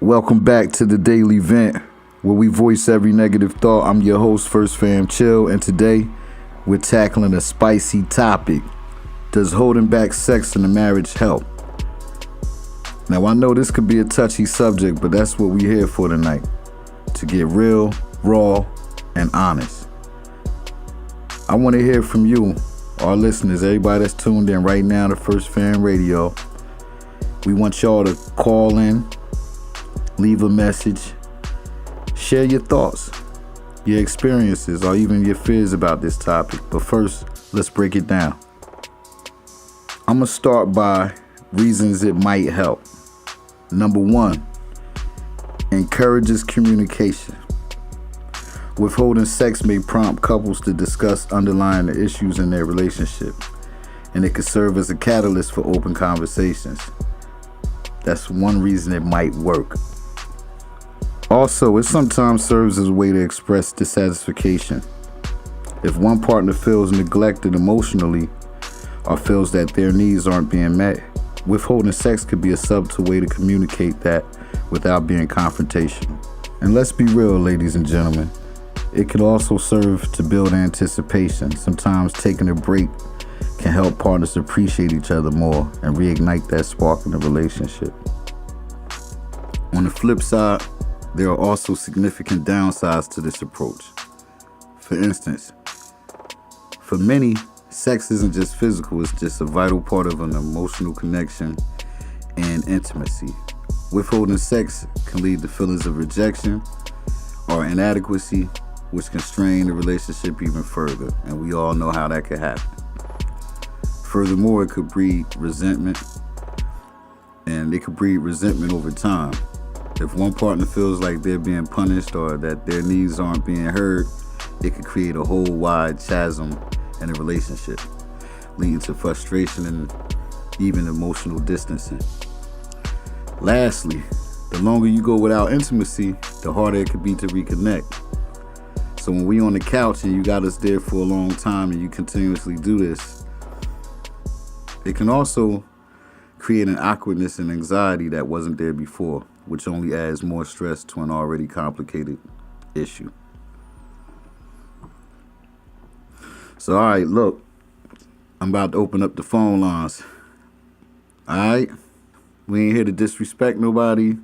Welcome back to the Daily Vent, where we voice every negative thought. I'm your host, First Fam Chill, and today we're tackling a spicy topic. Does holding back sex in a marriage help? Now, I know this could be a touchy subject, but that's what we're here for tonight. To get real, raw, and honest. I want to hear from you, our listeners, everybody that's tuned in right now to First Fam Radio. We want y'all to call in, leave a message, share your thoughts, your experiences, or even your fears about this topic. But first, let's break it down. I'm going to start by reasons it might help. Number one, encourages communication. Withholding sex may prompt couples to discuss underlying issues in their relationship, and it could serve as a catalyst for open conversations. That's one reason it might work. Also, it sometimes serves as a way to express dissatisfaction. If one partner feels neglected emotionally or feels that their needs aren't being met, withholding sex could be a subtle way to communicate that without being confrontational. And let's be real, ladies and gentlemen, it could also serve to build anticipation. Sometimes taking a break can help partners appreciate each other more and reignite that spark in the relationship. On the flip side, there are also significant downsides to this approach. For instance, for many, sex isn't just physical, it's just a vital part of an emotional connection and intimacy. Withholding sex can lead to feelings of rejection or inadequacy, which can strain the relationship even further, and we all know how that could happen. Furthermore, it could breed resentment, and it could breed resentment over time. If one partner feels like they're being punished or that their needs aren't being heard, it could create a whole wide chasm in a relationship, leading to frustration and even emotional distancing. Lastly, the longer you go without intimacy, the harder it could be to reconnect. So when we on the couch and you got us there for a long time and you continuously do this, it can also create an awkwardness and anxiety that wasn't there before, which only adds more stress to an already complicated issue. So, all right, look, I'm about to open up the phone lines. All right? We ain't here to disrespect nobody,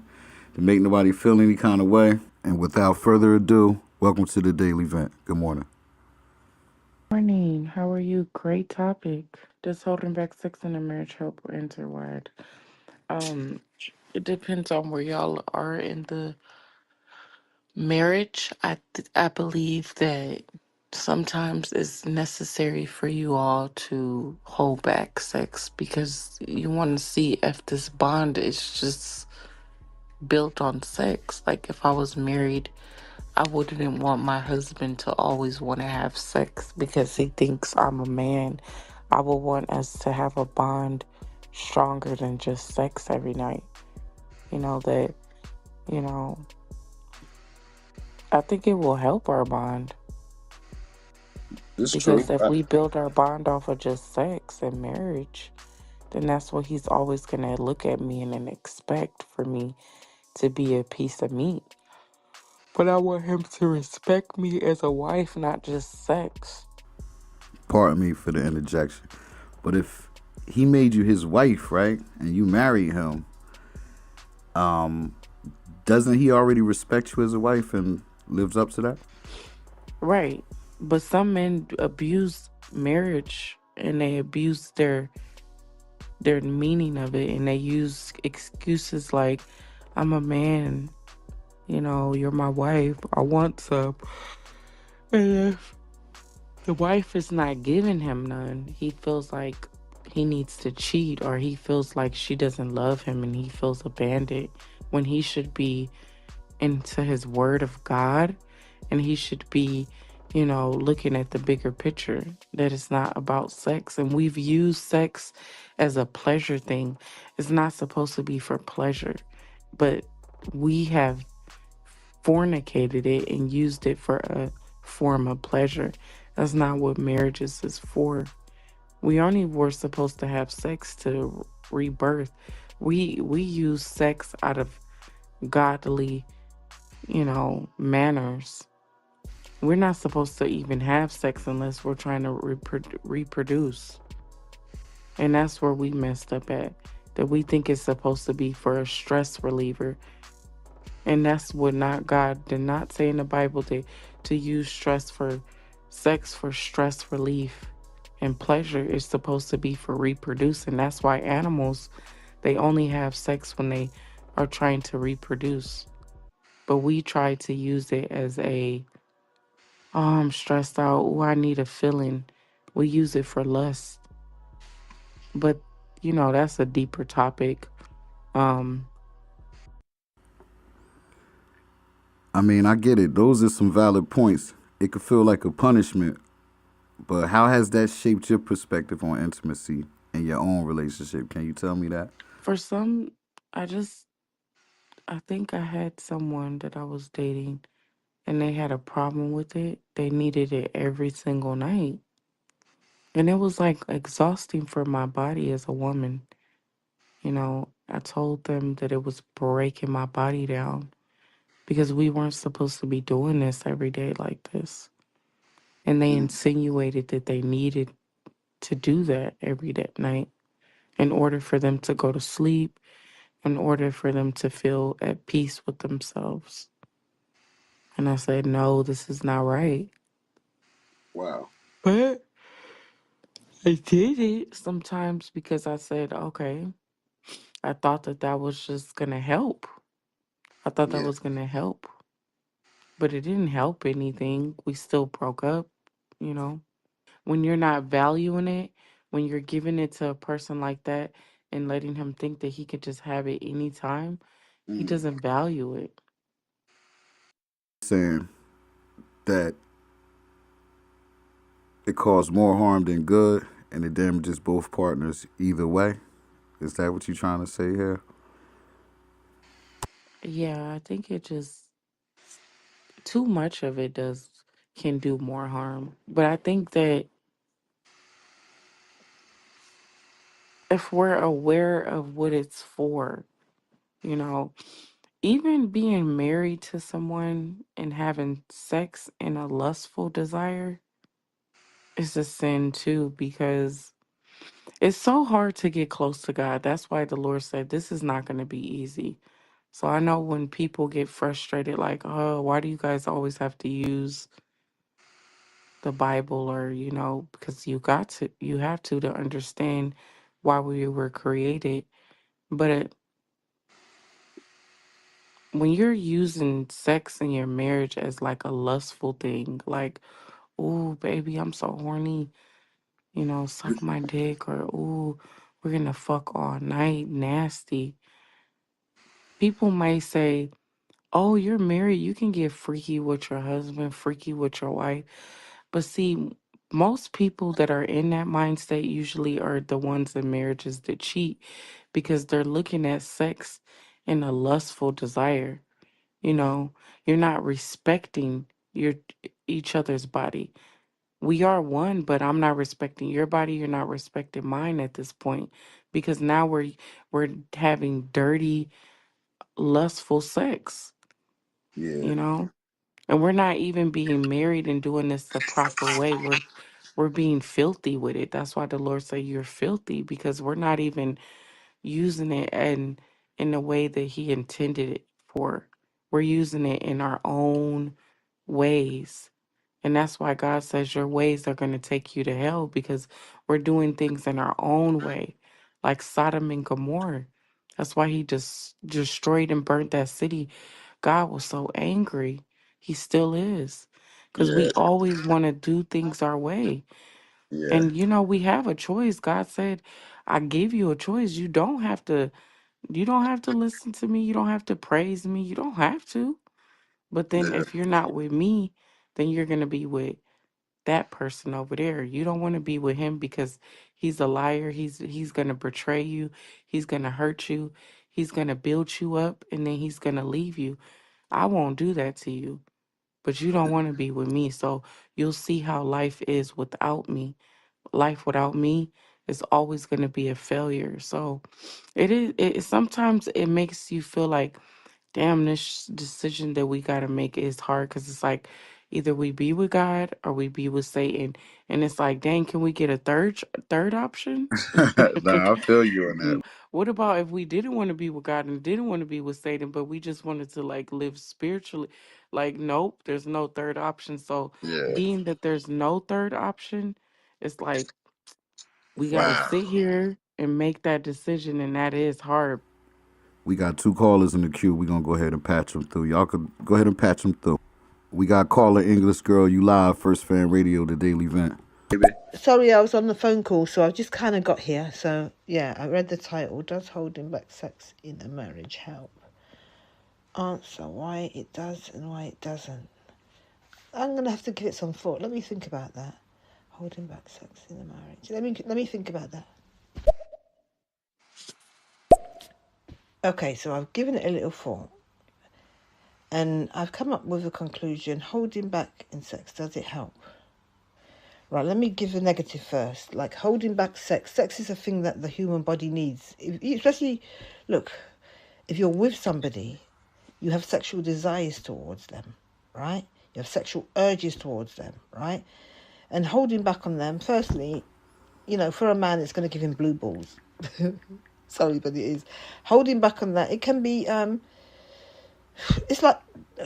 to make nobody feel any kind of way. And without further ado, welcome to the Daily Vent. Good morning. Morning. How are you? Great topic. Does holding back sex in a marriage help or enter wide? Um, it depends on where y'all are in the marriage. I believe that sometimes it's necessary for you all to hold back sex because you want to see if this bond is just built on sex. Like if I was married, I wouldn't want my husband to always want to have sex because he thinks I'm a man. I would want us to have a bond stronger than just sex every night. You know, that, you know, I think it will help our bond It's true. because if we build our bond off of just sex and marriage, then that's what he's always going to look at me and then expect for me to be a piece of meat. But I want him to respect me as a wife, not just sex. Pardon me for the interjection. But if he made you his wife, right, and you married him, doesn't he already respect you as a wife and lives up to that? Right. But some men abuse marriage and they abuse their meaning of it and they use excuses like I'm a man, you're my wife, I want some. And if the wife is not giving him none, he feels like he needs to cheat or he feels like she doesn't love him and he feels abandoned when he should be into his word of God and he should be, looking at the bigger picture that it's not about sex. And we've used sex as a pleasure thing. It's not supposed to be for pleasure, but we have fornicated it and used it for a form of pleasure. That's not what marriages is for. We only were supposed to have sex to rebirth. We use sex out of godly, manners. We're not supposed to even have sex unless we're trying to reproduce. And that's where we messed up at. That we think it's supposed to be for a stress reliever. And that's what not God did not say in the Bible to use stress for sex for stress relief. And pleasure is supposed to be for reproducing. That's why animals, they only have sex when they are trying to reproduce. But we try to use it as oh, I'm stressed out. Oh, I need a feeling. We use it for lust. But, that's a deeper topic. Um, I mean, I get it. Those are some valid points. It could feel like a punishment, but how has that shaped your perspective on intimacy in your own relationship? Can you tell me that? for some, I just, I think I had someone that I was dating and they had a problem with it. They needed it every single night. And it was like exhausting for my body as a woman. I told them that it was breaking my body down because we weren't supposed to be doing this every day like this. And they insinuated that they needed to do that every day, night in order for them to go to sleep, in order for them to feel at peace with themselves. And I said, no, this is not right. Wow. But I did it sometimes because I said, okay, I thought that that was just going to help. I thought that Yeah. was going to help, but it didn't help anything. We still broke up, you know. When you're not valuing it, when you're giving it to a person like that and letting him think that he could just have it anytime, he doesn't value it. Saying that it caused more harm than good and it damages both partners either way. Is that what you're trying to say here? Yeah, I think it just too much of it does can do more harm. But I think that if we're aware of what it's for, you know, even being married to someone and having sex in a lustful desire is a sin too, because it's so hard to get close to God. That's why the Lord said this is not going to be easy. So I know when people get frustrated, like, oh, why do you guys always have to use the Bible, or, because you have to understand why we were created. But when you're using sex in your marriage as like a lustful thing, like, oh, baby, I'm so horny, suck my dick, or, oh, we're going to fuck all night, nasty. People might say, oh, you're married, you can get freaky with your husband, freaky with your wife. But see, most people that are in that mind state usually are the ones in marriages that cheat because they're looking at sex in a lustful desire. You know, you're not respecting your each other's body. We are one, but I'm not respecting your body. You're not respecting mine at this point because now we're having dirty, lustful sex. Yeah. You know, and we're not even being married and doing this the proper way. We're being filthy with it. That's why the Lord say you're filthy, because we're not even using it in the way that He intended it for. We're using it in our own ways. And that's why God says your ways are going to take you to hell, because we're doing things in our own way, like Sodom and Gomorrah. That's why He just destroyed and burnt that city. God was so angry. He still is. Because Yeah. we always want to do things our way. Yeah. And we have a choice. God said, I give you a choice. You don't have to listen to me. You don't have to praise me. You don't have to. But then Yeah. if you're not with me, then you're gonna be with that person over there. You don't want to be with him because he's a liar. He's gonna betray you. He's gonna hurt you. He's gonna build you up and then he's gonna leave you. I won't do that to you. But you don't want to be with me. So you'll see how life is without me. Life without me is always gonna be a failure. So it is sometimes it makes you feel like, damn, this decision that we got to make is hard because it's like either we be with God or we be with Satan, and it's like, dang, can we get a third option? Nah, I feel you on that. What about if we didn't want to be with God and didn't want to be with Satan, but we just wanted to like live spiritually? Like, nope, there's no third option. So, Yeah. being that there's no third option, it's like we got to Wow. sit here and make that decision, and that is hard. We got two callers in the queue. We're going to go ahead and patch them through. Y'all could go ahead and patch them through. We got caller English Girl. You live, First Fan Radio, the daily event. Sorry, I was on the phone call, so I've just kind of got here. So, yeah, I read the title. Does holding back sex in a marriage help? Answer, why it does and why it doesn't. I'm going to have to give it some thought. Let me think about that. Holding back sex in a marriage. Let me think about that. Okay, so I've given it a little thought. And I've come up with a conclusion. Holding back in sex, does it help? Right, let me give the negative first. Like holding back sex. Sex is a thing that the human body needs. Especially, look, if you're with somebody, you have sexual desires towards them, right? You have sexual urges towards them, right? And holding back on them, firstly, for a man, it's going to give him blue balls. Sorry, but it is. Holding back on that, it can be, it's like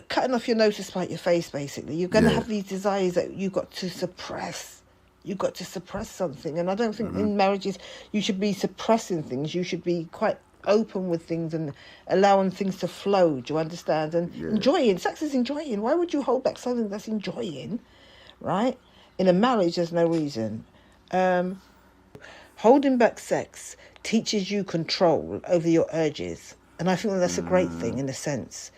cutting off your nose to spite your face, basically. You're going to have these desires that you've got to suppress. You've got to suppress something. And I don't think in marriages you should be suppressing things. You should be quite open with things and allowing things to flow. Do you understand? And enjoying. Sex is enjoying. Why would you hold back something that's enjoying, right? In a marriage, there's no reason. Holding back sex teaches you control over your urges. And I think that's a great thing in a sense.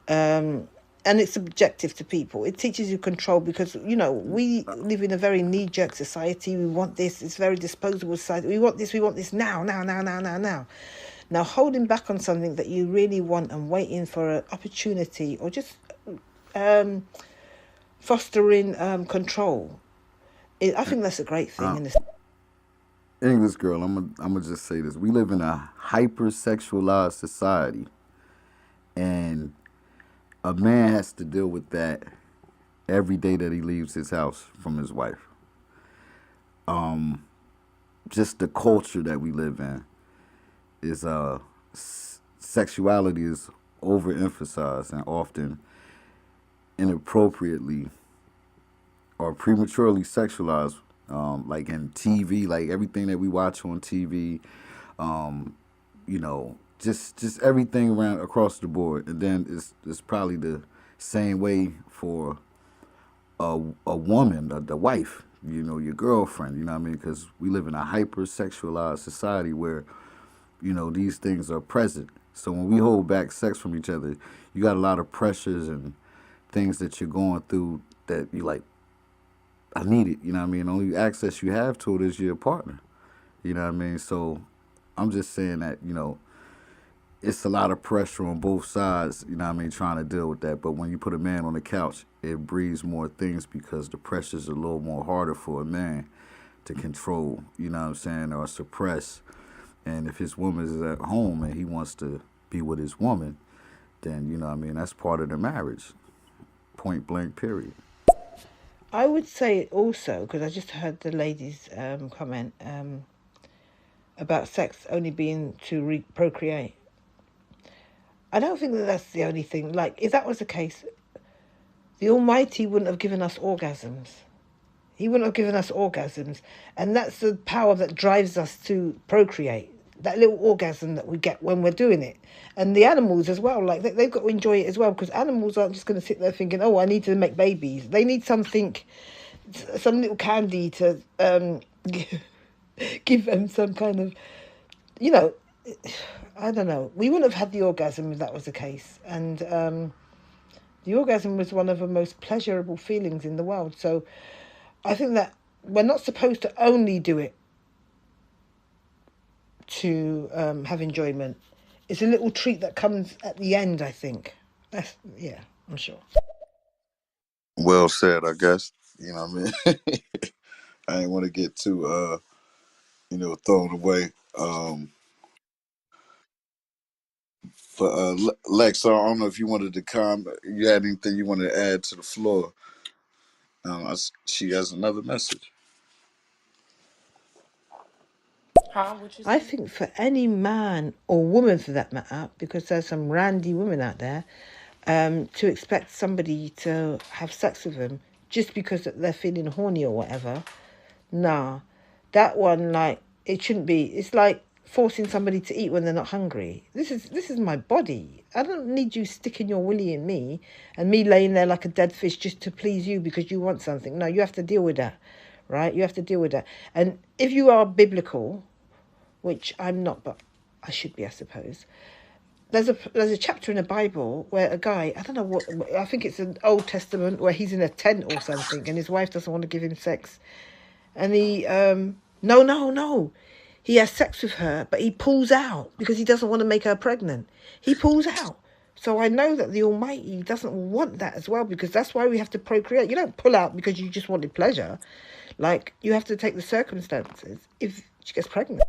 And it's subjective to people. It teaches you control because, we live in a very knee-jerk society. We want this. It's very disposable society. We want this now. Now, holding back on something that you really want and waiting for an opportunity or just fostering control, I think that's a great thing. In this. English Girl, I'm gonna just say this. We live in a hypersexualized society. And a man has to deal with that every day that he leaves his house from his wife. Just the culture that we live in is sexuality is overemphasized and often inappropriately or prematurely sexualized. Like in TV, like everything that we watch on TV, just everything around across the board. And then it's probably the same way for a woman, the wife, your girlfriend, you know what I mean? Because we live in a hypersexualized society where, these things are present. So when we hold back sex from each other, you got a lot of pressures and things that you're going through that you like, I need it, you know what I mean? Only access you have to it is your partner, you know what I mean? So I'm just saying that, it's a lot of pressure on both sides, you know what I mean, trying to deal with that. But when you put a man on the couch, it breeds more things because the pressure's a little more harder for a man to control, you know what I'm saying, or suppress. And if his woman is at home and he wants to be with his woman, then, you know what I mean, that's part of the marriage. Point blank, period. I would say also, because I just heard the lady's comment about sex only being to procreate. I don't think that that's the only thing. Like, if that was the case, the Almighty wouldn't have given us orgasms. He wouldn't have given us orgasms. And that's the power that drives us to procreate. That little orgasm that we get when we're doing it. And the animals as well, like, they've got to enjoy it as well, because animals aren't just going to sit there thinking, oh, I need to make babies. They need something, some little candy to give them some kind of, I don't know. We wouldn't have had the orgasm if that was the case. And the orgasm was one of the most pleasurable feelings in the world. So I think that we're not supposed to only do it to have enjoyment. It's a little treat that comes at the end, I think. I'm sure. Well said, I guess. You know what I mean? I ain't want to get too, thrown away. For Lex, I don't know if you wanted to comment. You had anything you wanted to add to the floor? She has another message. Huh? What you I say? think for any man or woman for that matter, because there's some randy women out there, to expect somebody to have sex with them just because they're feeling horny or whatever, nah, that one, like, it shouldn't be. It's like forcing somebody to eat when they're not hungry. This is my body. I don't need you sticking your willy in me and me laying there like a dead fish just to please you because you want something. No, you have to deal with that, right? You have to deal with that. And if you are biblical, which I'm not, but I should be, I suppose. There's a chapter in the Bible where a guy, I don't know what, I think it's an Old Testament, where he's in a tent or something and his wife doesn't want to give him sex, and he no, he has sex with her, but he pulls out because he doesn't want to make her pregnant. He pulls out. So I know that the Almighty doesn't want that as well, because that's why we have to procreate. You don't pull out because you just wanted pleasure. Like, you have to take the circumstances if she gets pregnant.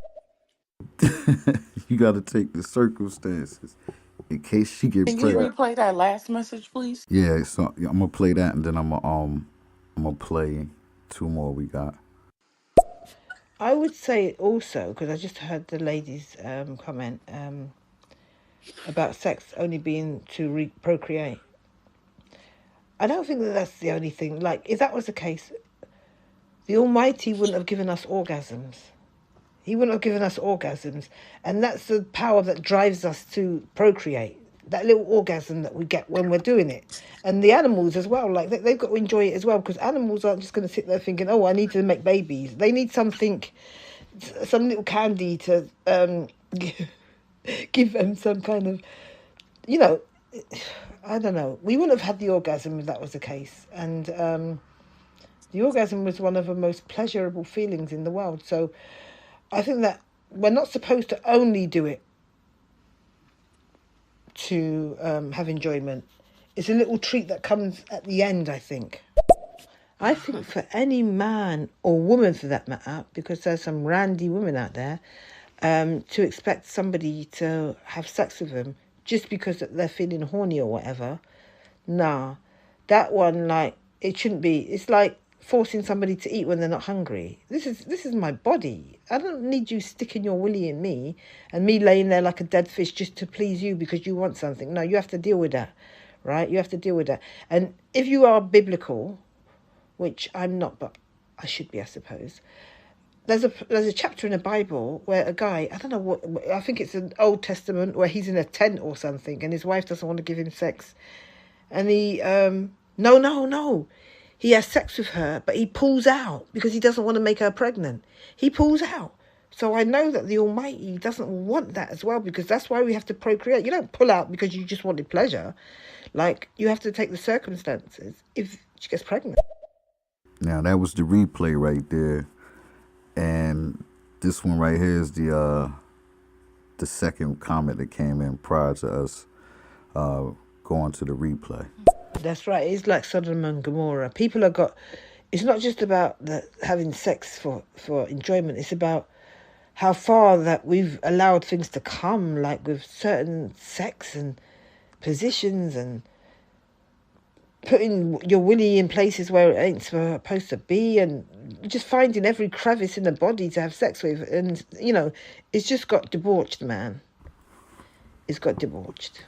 You got to take the circumstances in case she get Can you pregnant. replay that last message, please? Yeah, so I'm gonna play that, and then I'm gonna play two more we got. I would say also, because I just heard the lady's comment about sex only being to procreate. I don't think that that's the only thing. Like, if that was the case, the Almighty wouldn't have given us orgasms. He wouldn't have given us orgasms. And that's the power that drives us to procreate. That little orgasm that we get when we're doing it. And the animals as well, like, they've got to enjoy it as well, because animals aren't just going to sit there thinking, oh, I need to make babies. They need something, some little candy to give them some kind of, you know, I don't know. We wouldn't have had the orgasm if that was the case. And the orgasm was one of the most pleasurable feelings in the world. So I think that we're not supposed to only do it to have enjoyment. It's a little treat that comes at the end, I think. I think for any man or woman for that matter, because there's some randy women out there, to expect somebody to have sex with them just because they're feeling horny or whatever, nah, that one, like, it shouldn't be. It's like forcing somebody to eat when they're not hungry. This is my body. I don't need you sticking your willy in me and me laying there like a dead fish just to please you because you want something. No, you have to deal with that, right? You have to deal with that. And if you are biblical, which I'm not, but I should be, I suppose. There's a chapter in the Bible where a guy, I don't know what, I think it's an Old Testament, where he's in a tent or something and his wife doesn't want to give him sex, and he no, he has sex with her, but he pulls out because he doesn't want to make her pregnant. He pulls out. So I know that the Almighty doesn't want that as well, because that's why we have to procreate. You don't pull out because you just wanted pleasure. Like, you have to take the circumstances if she gets pregnant. Now that was the replay right there, and this one right here is the second comment that came in prior to us going to the replay. That's right. It's like Sodom and Gomorrah. People have got. It's not just about having sex for enjoyment. It's about how far that we've allowed things to come, like with certain sex and positions, and putting your willy in places where it ain't supposed to be, and just finding every crevice in the body to have sex with. And, it's just got debauched, man. It's got debauched.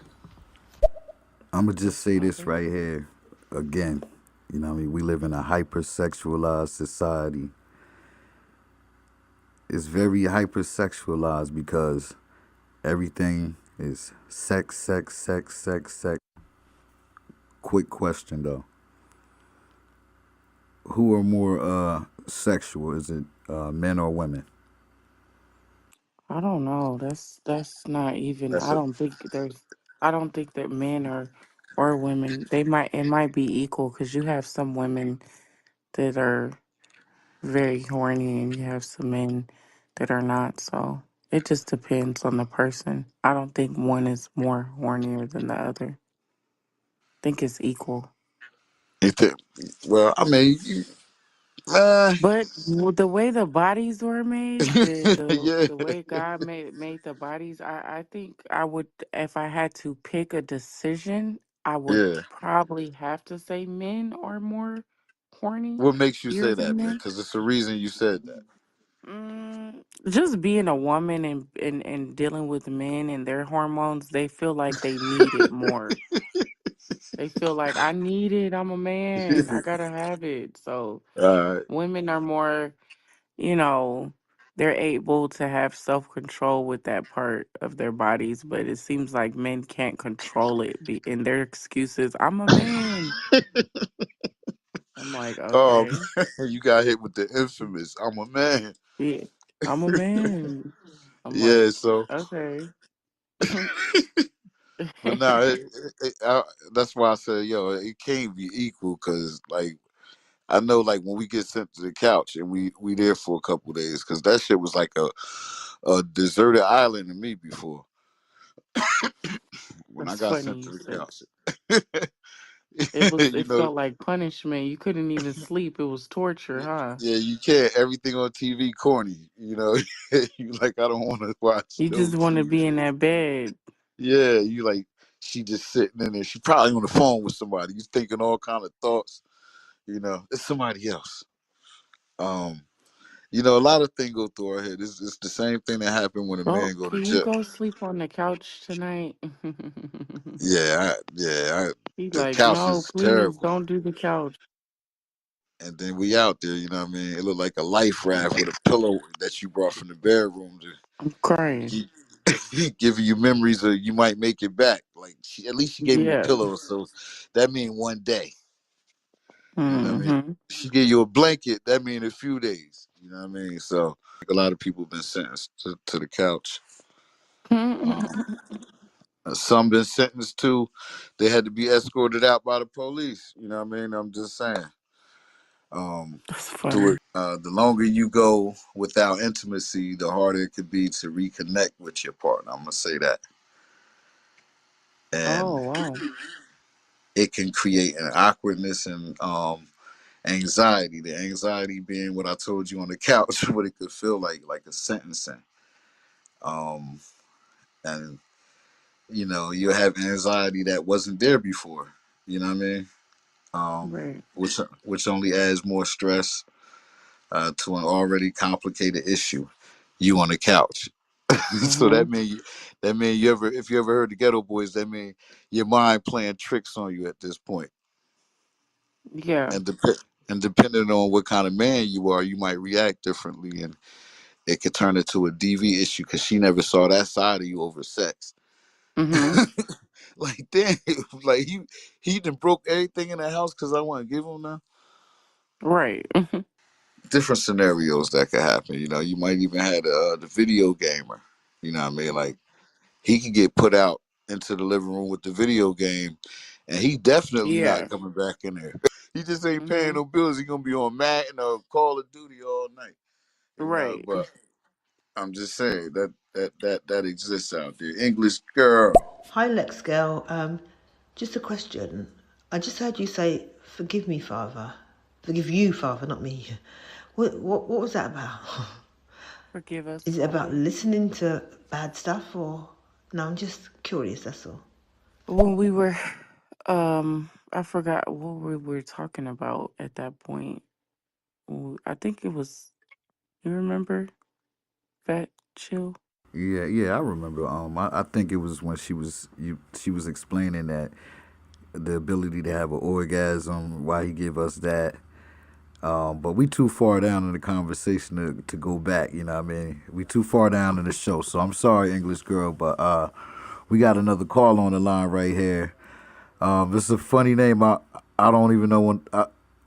I'm gonna just say this right here again. You know what I mean? We live in a hypersexualized society. It's very hypersexualized because everything is sex, sex, sex, sex, sex. Quick question though. Who are more sexual? Is it men or women? I don't know. That's not even. That's a I don't think that men or women. It might be equal, because you have some women that are very horny and you have some men that are not. So it just depends on the person. I don't think one is more hornier than the other. I think it's equal. It, well, I mean, Man. But the way the bodies were made, Yeah, the way God made the bodies, I think I would, if I had to pick a decision, I would yeah. probably have to say men are more horny What makes you say than that, man? men. Because it's the reason you said that. Just being a woman and dealing with men and their hormones, they feel like they need it more. They feel like I need it. I'm a man. I gotta have it. So All right. women are more, you know, they're able to have self control with that part of their bodies, but it seems like men can't control it. And their excuse is, I'm a man. I'm like, Oh, okay, you got hit with the infamous. I'm a man. yeah, I'm a man. I'm Yeah. like, So, okay. but now that's why I said, yo, it can't be equal because, like, I know, like, when we get sent to the couch and we there for a couple days, because that shit was like a deserted island to me before when I That's got funny sent to you the said. couch. It You know, felt like punishment. You couldn't even sleep. It was torture, huh? yeah, you can't. Everything on TV corny. You know, you like, I don't want to watch You no just want to TV. be in that bed. Yeah, you like, she just sitting in there. She probably on the phone with somebody. You thinking all kind of thoughts. You know, it's somebody else. Um, a lot of things go through our head. It's the same thing that happened when a Oh, man go to can you jail. go sleep on the couch tonight? Yeah, He's the like, couch no, is please terrible. don't do the couch. And then we out there, you know what I mean? It looked like a life raft with a pillow that you brought from the bedroom to I'm crying. keep giving you memories of you might make it back. Like, at least she gave you a Yeah. pillow, so that mean one day. You know what I mean? Mm-hmm. She gave you a blanket, that mean a few days. You know what I mean? So like, a lot of people been sentenced to the couch. Um, some been sentenced to they had to be escorted out by the police. You know what I mean? I'm just saying. Um, That's through funny. it, the longer you go without intimacy, the harder it could be to reconnect with your partner. I'm gonna say that, Oh, and wow. it can create an awkwardness and anxiety. The anxiety being what I told you on the couch, what it could feel like a sentencing. Um, and you have anxiety that wasn't there before. You know what I mean? Right. Which only adds more stress to an already complicated issue. You on the couch. So Mm-hmm. that mean you ever if you ever heard the Ghetto Boys, that mean your mind playing tricks on you at this point. Yeah. And and depending on what kind of man you are, you might react differently, and it could turn into a DV issue because she never saw that side of you over sex. Mm-hmm. Like, damn, like he done broke everything in the house because I want to give him now. Right. Different scenarios that could happen. You might even have the video gamer. You know what I mean? Like, he could get put out into the living room with the video game, and he definitely not Yeah. coming back in there. He just ain't paying Mm-hmm. no bills. He gonna be on Madden or Call of Duty all night. Right. But I'm just saying that exists out there. English girl. Hi, Lex girl. Just a question. I just heard you say, "Forgive me, Father." Forgive you, Father, not me. What was that about? Forgive us, Is it about Father. listening to bad stuff, or no? I'm just curious. That's all. When we were, I forgot what we were talking about at that point. I think it was, you remember? Fat Chill? Yeah, yeah, I remember. I think it was when she was explaining that the ability to have an orgasm, why he give us that. But we too far down in the conversation to go back. You know what I mean? We too far down in the show. So I'm sorry, English girl, but we got another call on the line right here. This is a funny name. I don't even know when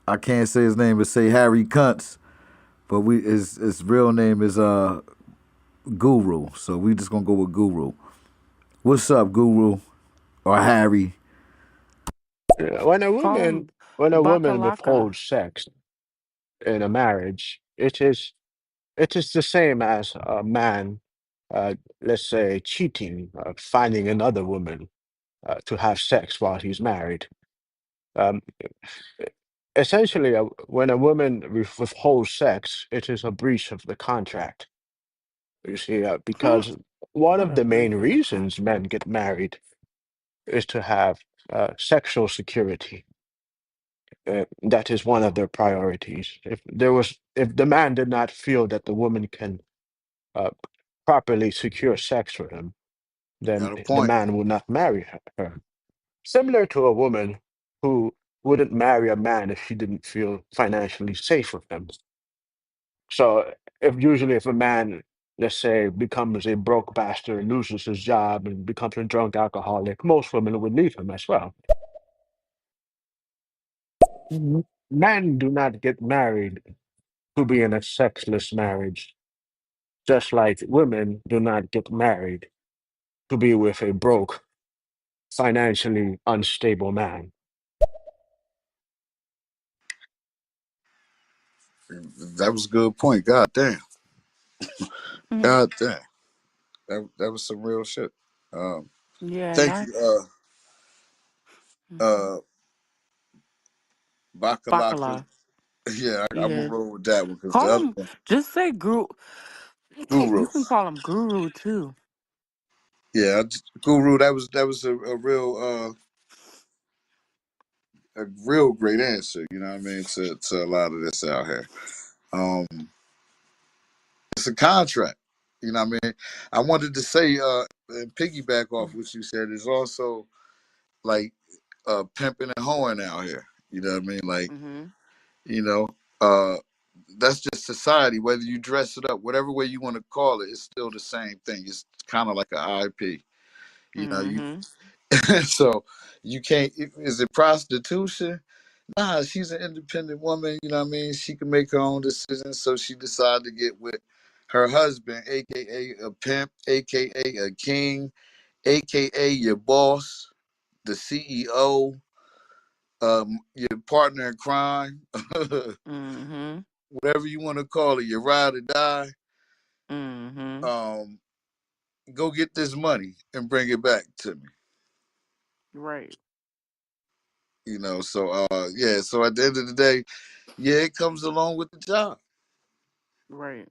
I can't say his name. But say Harry Kuntz, but his real name is Guru. So we just gonna go with Guru. What's up, Guru or Harry? Yeah, Call him when a woman Bakalaka. withholds sex in a marriage, it is the same as a man, let's say, cheating, finding another woman to have sex while he's married. Um, essentially, when a woman withholds sex, it is a breach of the contract. You see, because one Not of a the main breach of the reasons men contract. get married is to have sexual security. That is one of their priorities. If the man did not feel that the woman can uh, properly secure sex for him, then Got a the point. man will not marry her. Similar to a woman who wouldn't marry a man if she didn't feel financially safe with him. So if a man, let's say, becomes a broke bastard, loses his job, and becomes a drunk alcoholic, most women would leave him as well. Men do not get married to be in a sexless marriage, just like women do not get married to be with a broke, financially unstable man. That was a good point. God damn. Mhm. God damn. That was some real shit. Um, Yeah, and thank I you, mhm. Bakalaka. Bacala. Yeah, I'm gonna Yeah. roll with that one because the Call other him one, just say guru. Guru. You can call him guru too. Yeah, Guru. That was a real great answer. You know what I mean to a lot of this out here. Um, it's a contract. You know what I mean. I wanted to say and piggyback off what you said is also like pimping and hoeing out here. You know what I mean? Like Mm-hmm. you know, uh, that's just society. Whether you dress it up, whatever way you want to call it, it's still the same thing. It's kind of like an IP. You know, you Mm-hmm. so you can't. Is it prostitution? Nah, she's an independent woman. You know what I mean? She can make her own decisions. So she decided to get with her husband, aka a pimp, aka a king, aka your boss, the CEO, your partner in crime, Mm-hmm. whatever you want to call it, your ride or die. Mm-hmm. Um, go get this money and bring it back to me. Right. You know, so yeah. So at the end of the day, yeah, it comes along with the job. Right.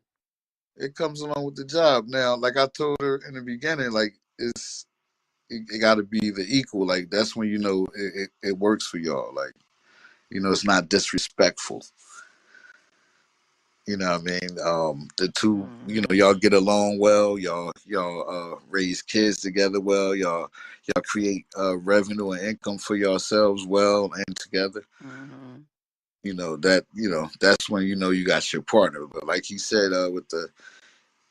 It comes along with the job. Now, like I told her in the beginning, like it got to be the equal. Like that's when you know it works for y'all. Like it's not disrespectful. You know what I mean? The two, Mm-hmm. y'all get along well. Y'all raise kids together well. Y'all create revenue and income for yourselves well and together. Mm-hmm. That's when you got your partner. But like he said, with the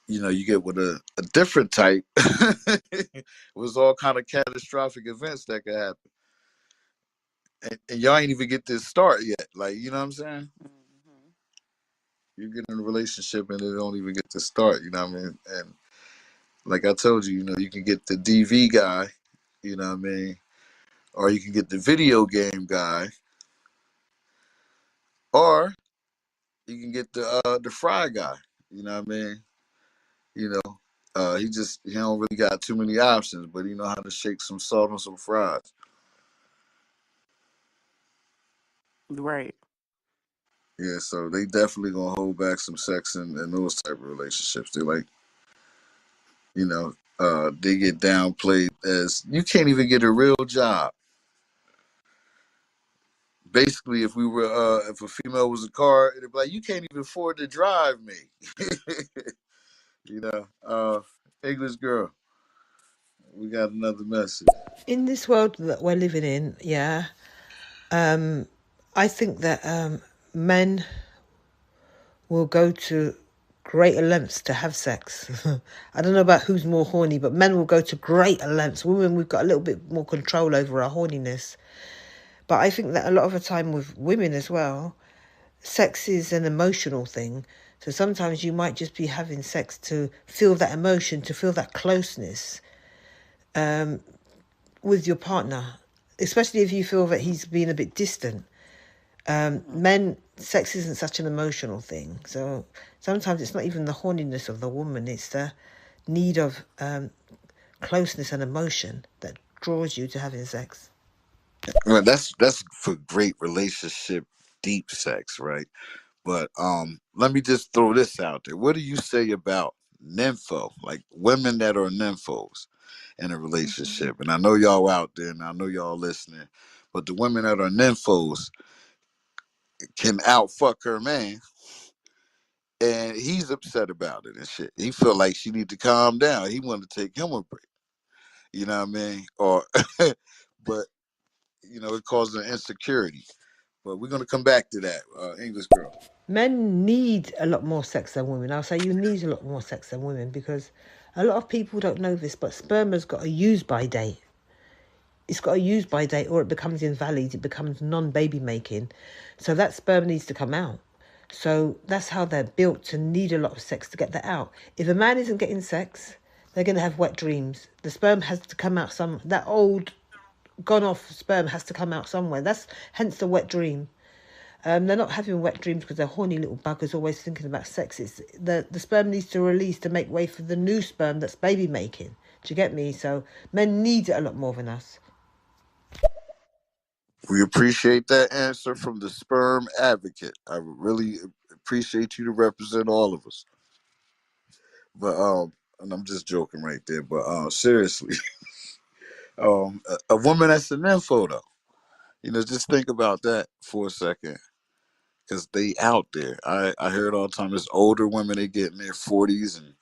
you get with a different type, it was all kind of catastrophic events that could happen, and y'all ain't even get this start yet. Like you know what I'm saying? Mm-hmm. You get in a relationship and it don't even get to start. You know what I mean? And like I told you, you can get the DV guy. You know what I mean? Or you can get the video game guy, or you can get the fry guy. You know what I mean? You know, he don't really got too many options, but he know how to shake some salt on some fries. Right. Yeah, so they definitely gonna hold back some sex in those type of relationships. They like, they get downplayed as you can't even get a real job. Basically, if a female was a car, it'd be like you can't even afford to drive me. you know, English girl, we got another message. In this world that we're living in, yeah, I think that men will go to greater lengths to have sex. I don't know about who's more horny, but men will go to greater lengths. Women, we've got a little bit more control over our horniness. But I think that a lot of the time with women as well, sex is an emotional thing. So sometimes you might just be having sex to feel that emotion, to feel that closeness with your partner, especially if you feel that he's being a bit distant. Men, sex isn't such an emotional thing. So sometimes it's not even the horniness of the woman, it's the need of closeness and emotion that draws you to having sex. Well, that's for great relationship. deep sex, right? But let me just throw this out there. What do you say about nympho, like women that are nymphos in a Mhm. relationship? And I know y'all out there, and I know y'all listening, but the women that are nymphos can outfuck her man, and he's upset about it and shit. He feel like she need to calm down. He want to take him a break. You know what I mean? Or, but it causes an insecurity. But we're gonna come back to that, English girl. Men need a lot more sex than women. I'll say you need a lot more sex than women because a lot of people don't know this, but sperm has got a use by date. It's got a use by date or it becomes invalid, it becomes non-baby making. So that sperm needs to come out. So that's how they're built, to need a lot of sex to get that out. If a man isn't getting sex, they're going to have wet dreams. The sperm has to come out that old gone off sperm has to come out somewhere. That's hence the wet dream. They're not having wet dreams because they're horny little buggers always thinking about sex. It's the sperm needs to release to make way for the new sperm that's baby making. Do you get me? So men need it a lot more than us. We appreciate that answer from the sperm advocate. I really appreciate you to represent all of us. But and I'm just joking right there. But seriously, a woman that's an info though. Just think about that for a second, because they out there. I hear it all the time. There's older women, they get in their 40s and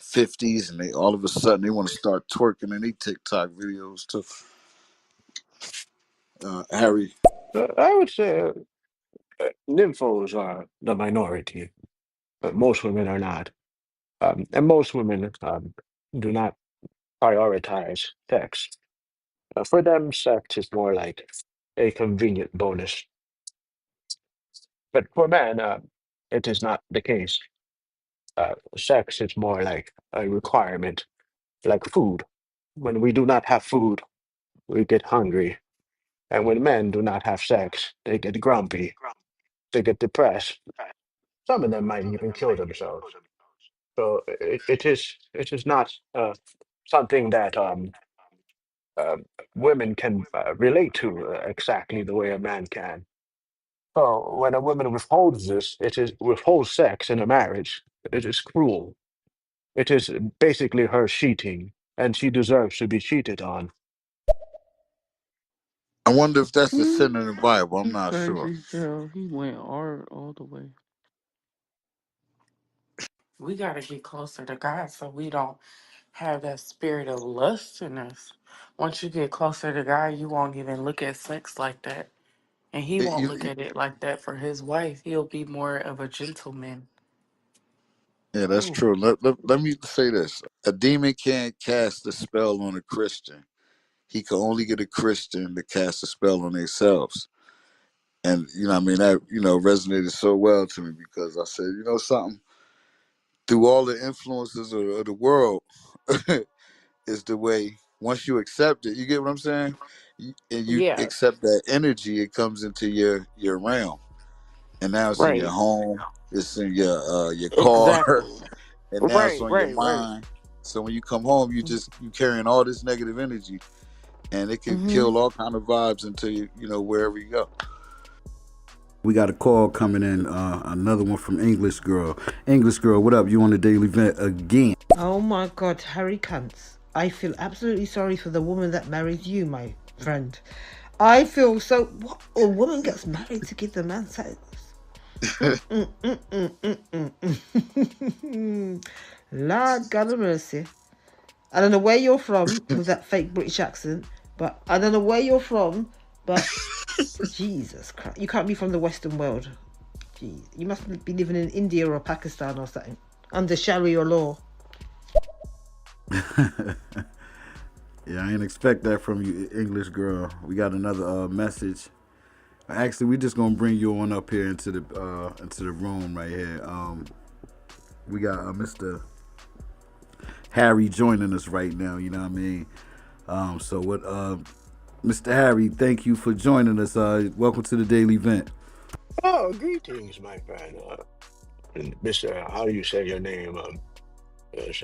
50s, and they all of a sudden they want to start twerking in their TikTok videos too. Harry, I would say nymphos are the minority, but most women are not. And most women do not prioritize sex. For them, sex is more like a convenient bonus. But for men, it is not the case. Sex is more like a requirement, like food. When we do not have food, we get hungry. And when men do not have sex, they get grumpy, they get depressed. Some of them might even kill themselves. So it is not something that uh, women can relate to exactly the way a man can. So when a woman withholds this, it is withholds sex in a marriage. It is cruel. It is basically her cheating, and she deserves to be cheated on. I wonder if that's a sin in the Mm, Bible. I'm he not sure. crazy girl. He went all the way. We gotta get closer to God so we don't have that spirit of lust in us. Once you get closer to God, you won't even look at sex like that. And he It- won't you- look you- at it like that for his wife. He'll be more of a gentleman. yeah, that's Ooh. true. Let me say this: a demon can't cast a spell on a Christian. He can only get a Christian to cast a spell on themselves. And I mean, that resonated so well to me, because I said, something, through all the influences of the world, is the way. Once you accept it, you get what I'm saying, and you Yeah, accept that energy, it comes into your realm, and now it's in your right. home, it's in your car, Exactly. and now it's Right, on your right, right. mind. So when you come home, you carrying all this negative energy, and it can Mm-hmm. kill all kind of vibes into wherever you go. We got a call coming in, another one from English girl. English girl, what up? You on the daily vent again? Oh my God, Harry Cunts. I feel absolutely sorry for the woman that married you, my friend. I feel so. What? A woman gets married to give the man sex? Lord God of mercy. I don't know where you're from with that fake British accent, but I don't know where you're from, but Jesus Christ. You can't be from the Western world. Jeez. You must be living in India or Pakistan or something. Under Sharia law. Yeah, I ain't expect that from you, English girl. We got another message. Actually, we just gonna bring you on up here into the room right here. We got Mr. Harry joining us right now. You know what I mean? So what, Mr. Harry? Thank you for joining us. Welcome to the Daily Vent. Oh, greetings, my friend. And Mr. How do you say your name? It's,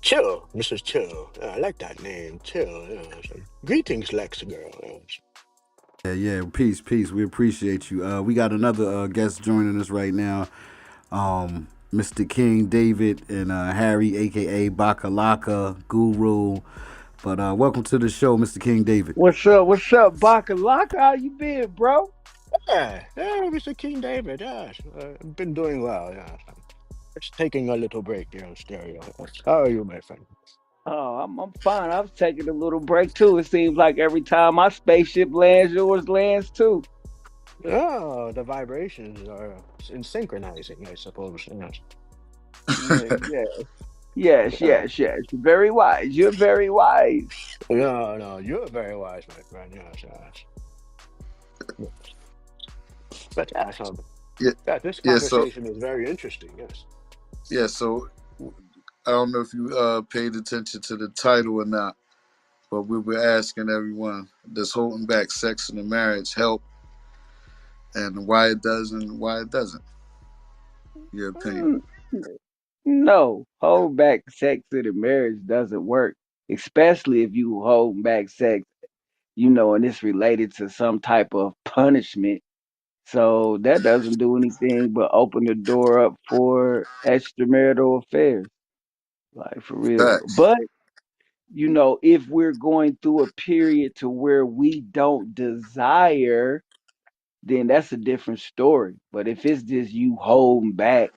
Chill, Mrs. Chill. I like that name, Chill. Yeah. So, greetings, Lex girl. Yes. Yeah, yeah. Peace, peace. We appreciate you. We got another guest joining us right now, Mr. King David and Harry, aka Bakalaka Guru. But welcome to the show, Mr. King David. What's up? What's up, Bakalaka? How you been, bro? Yeah, yeah, Mr. King David. Yes, been doing well. Yeah, just taking a little break here on stereo. How are you, my friend? Oh, I'm fine. I was taking a little break too. It seems like every time my spaceship lands, yours lands too. Oh, the vibrations are in synchronizing, I suppose. Yes. Yeah, yeah. Yes, Yeah. yes, yes. You're very wise. You're very wise. No, no, you're very wise, my friend. Yes, yes. But yeah, so Yeah, yeah, this yeah. So conversation is very interesting. Yes. yeah, so I don't know if you paid attention to the title or not, but we were asking everyone, does holding back sex in the marriage help, and why it doesn't, why it doesn't. Your opinion. Mm, no, hold back sex in a marriage doesn't work, especially if you hold back sex, and it's related to some type of punishment. So that doesn't do anything but open the door up for extramarital affairs, like for real. Facts. But if we're going through a period to where we don't desire, then that's a different story. But if it's just you holding back,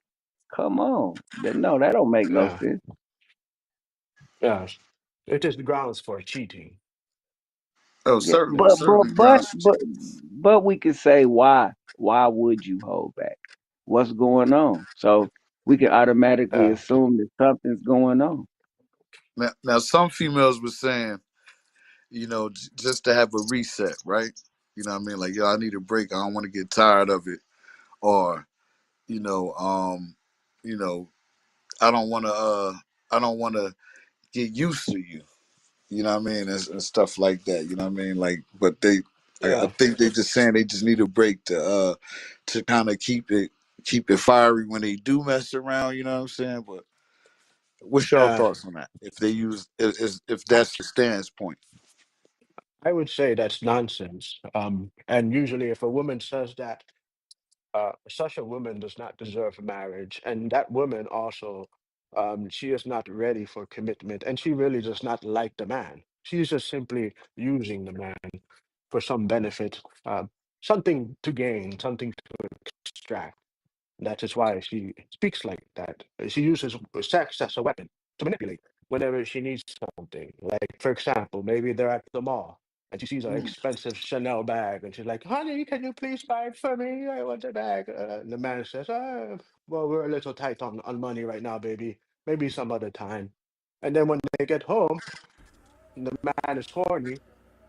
come on, then no, that don't make no Yeah. sense. Yes. It is the grounds for cheating. Oh, Yeah, certainly, but certainly but grounds for but cheating. but we could say why? Why would you hold back? What's going on? So we can automatically Yeah. assume that something's going on. Now, some females were saying, just to have a reset, right? You know what I mean? Like, yo, I need a break. I don't want to get tired of it. Or, you know, um, you know, I don't want to, I don't want to get used to you. You know what I mean? And stuff like that. You know what I mean? Like, but I Yeah. think they just saying they just need a break to kind of keep it fiery when they do mess around. You know what I'm saying? But what's your Yeah. thoughts on that? If they use, if that's the stance point. I would say that's nonsense. And usually, if a woman says that, such a woman does not deserve marriage, and that woman also, she is not ready for commitment, and she really does not like the man. She's just simply using the man for some benefit, something to gain, something to extract. That is why she speaks like that. She uses sex as a weapon to manipulate whenever she needs something. Like, for example, maybe they're at the mall and she sees an Mm. expensive Chanel bag and she's like, honey, can you please buy it for me? I want a bag. And the man says, well, we're a little tight on money right now, baby. Maybe some other time. And then when they get home, the man is horny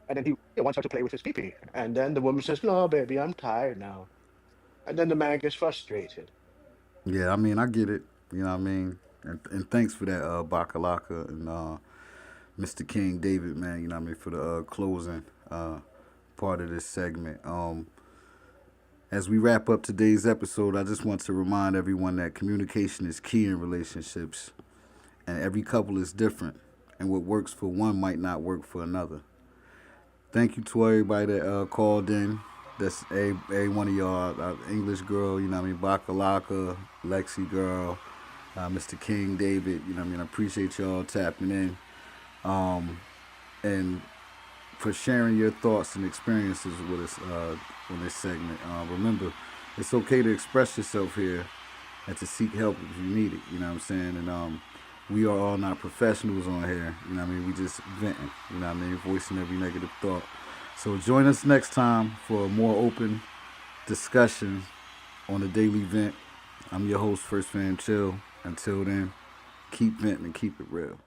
and then he wants her to play with his pee. And then the woman says, no, baby, I'm tired now. And then the man gets frustrated. Yeah, I mean, I get it. You know what I mean? And thanks for that, Bakalaka and Mr. King David, man. You know what I mean? For the closing part of this segment. As we wrap up today's episode, I just want to remind everyone that communication is key in relationships, and every couple is different, and what works for one might not work for another. Thank you to everybody that called in. That's a one of y'all, English girl, you know what I mean, Bakalaka, Lexi girl, Mr. King David, you know what I mean. I appreciate y'all tapping in, and for sharing your thoughts and experiences with us on this segment. Remember, it's okay to express yourself here and to seek help if you need it. You know what I'm saying? And we are all not professionals on here. You know what I mean? We just venting. You know what I mean? Voicing every negative thought. So join us next time for a more open discussion on the daily vent. I'm your host, First Fan Chill. Until then, keep venting and keep it real.